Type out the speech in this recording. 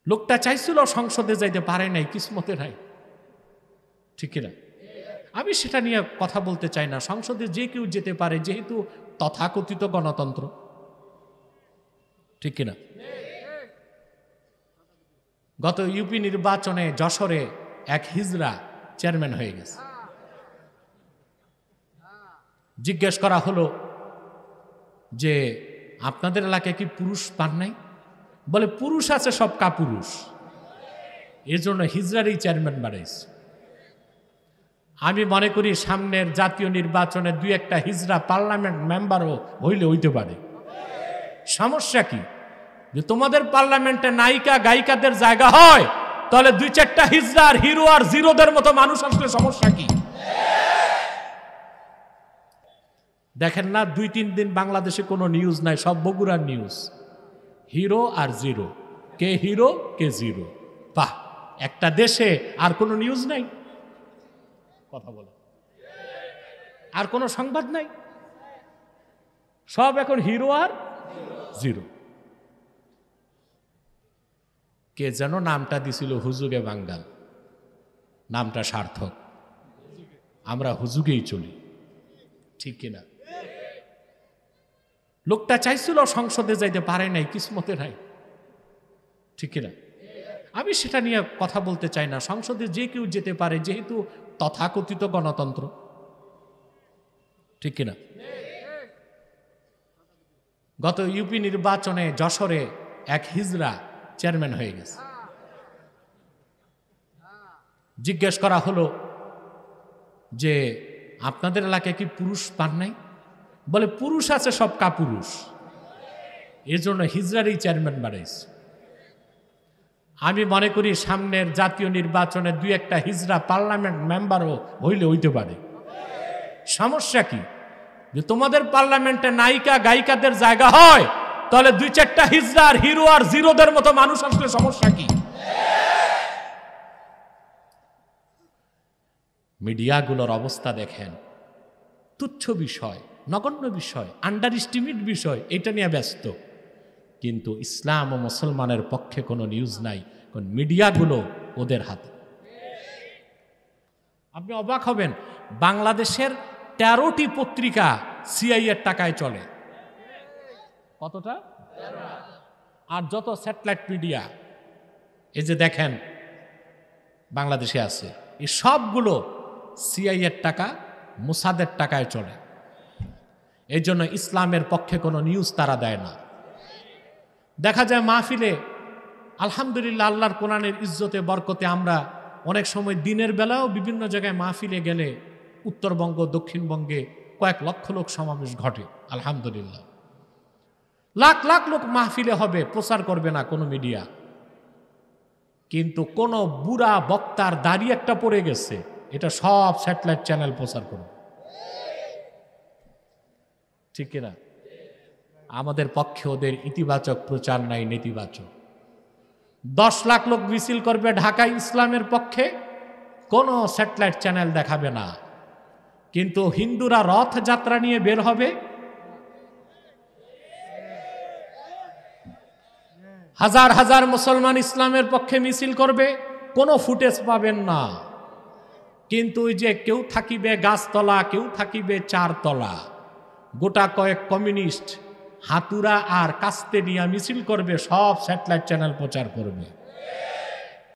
লোকটা চাইছিল সংসদে যাইতে পারে নাই, কিসমতে নাই, ঠিক না? আমি সেটা নিয়ে কথা বলতে চাই না। সংসদে যে কেউ যেতে পারে, যেহেতু তথাকথিত গণতন্ত্র, ঠিক কিনা? গত ইউপি নির্বাচনে যশোরে এক হিজড়া চেয়ারম্যান হয়ে গেছে। জিজ্ঞেস করা হলো যে আপনাদের এলাকায় কি পুরুষ পান নাই? বলে পুরুষ আছে, সব কাপুরুষ, এর জন্য হিজড়ারই চেয়ারম্যান বাড়াইছে। আমি মনে করি সামনের জাতীয় নির্বাচনে দুই একটা হিজড়া পার্লামেন্ট মেম্বারও হইলে হইতে পারে। সমস্যা কি? যে তোমাদের পার্লামেন্টে নায়িকা গায়িকাদের জায়গা হয়, তাহলে দুই চারটা হিজড়া আর হিরো আর জিরোদের মতো মানুষ আসলে সমস্যা কি? দেখেন না, 2-3 দিন বাংলাদেশে কোনো নিউজ নাই, সব বগুড়ার নিউজ। হিরো আর জিরো, কে হিরো কে জিরো। বাহ, একটা দেশে আর কোনো নিউজ নাই, কথা বলে আর কোনো সংবাদ নাই, সব এখন হিরো আর জিরো। কে যেন নামটা দিছিল, হুজুগে বাঙ্গাল, নামটা সার্থক। আমরা হুজুগেই চলি, ঠিক কিনা? লোকটা চাইছিল সংসদে যাইতে পারে নাই, কিসমতে নাই, ঠিক কিনা? আমি সেটা নিয়ে কথা বলতে চাই না। সংসদে যে কেউ যেতে পারে, যেহেতু তথাকথিত গণতন্ত্র, ঠিক কিনা? গত ইউপি নির্বাচনে যশোরে এক হিজড়া চেয়ারম্যান হয়ে গেছে। জিজ্ঞেস করা হলো যে আপনাদের এলাকায় কি পুরুষ পান নাই? বলে পুরুষ আছে, সব কাপুরুষ, এর জন্য হিজড়ারই চেয়ারম্যান বাড়াইছে। আমি মনে করি সামনের জাতীয় নির্বাচনে দুই একটা হিজড়া পার্লামেন্ট মেম্বারও হইলে হইতে পারে। সমস্যা কি? যে তোমাদের পার্লামেন্টে নায়িকা গায়িকাদের জায়গা হয়, তাহলে দুই চারটা হিজড়া আর হিরো আর জিরোদের মতো মানুষ আসলে সমস্যা কি? মিডিয়াগুলোর অবস্থা দেখেন, তুচ্ছ বিষয়, নগণ্য বিষয়, আন্ডার এস্টিমেট বিষয়, এটা নিয়ে ব্যস্ত। কিন্তু ইসলাম ও মুসলমানের পক্ষে কোনো নিউজ নাই, কারণ মিডিয়াগুলো ওদের হাতে। আপনি অবাক হবেন, বাংলাদেশের 13টি পত্রিকা সিআইএর টাকায় চলে। কতটা? আর যত স্যাটেলাইট মিডিয়া এই যে দেখেন বাংলাদেশে আছে, এই সবগুলো সিআইএর টাকা, মোসাদের টাকায় চলে। এই জন্য ইসলামের পক্ষে কোনো নিউজ তারা দেয় না। দেখা যায় মাহফিলে, আলহামদুলিল্লাহ, আল্লাহর কোরআনের ইজ্জতে বরকতে আমরা অনেক সময় দিনের বেলাও বিভিন্ন জায়গায় মাহফিলে গেলে উত্তরবঙ্গ, দক্ষিণবঙ্গে কয়েক লক্ষ লোক সমাবেশ ঘটে, আলহামদুলিল্লাহ। লাখ লাখ লোক মাহফিলে হবে, প্রচার করবে না কোনো মিডিয়া। কিন্তু কোন বুড়া বক্তার দাড়ি একটা পড়ে গেছে, এটা সব স্যাটেলাইট চ্যানেল প্রচার করবে, ঠিক কিনা? আমাদের পক্ষে ওদের ইতিবাচক প্রচার নাই, নেতিবাচক। 10 লাখ লোক মিছিল করবে ঢাকায় ইসলামের পক্ষে, কোনো স্যাটেলাইট চ্যানেল দেখাবে না। কিন্তু হিন্দুরা রথ যাত্রা নিয়ে বের হবে, হাজার হাজার মুসলমান ইসলামের পক্ষে মিছিল করবে, কোনো ফুটেজ পাবেন না। কিন্তু ওই যে কেউ থাকিবে গাছতলা, কেউ থাকিবে 4 তলা, গোটা কয়েক কমিউনিস্ট হাতুরা আর কাস্তে নিয়ে মিছিল করবে, সব স্যাটেলাইট চ্যানেল প্রচার করবে।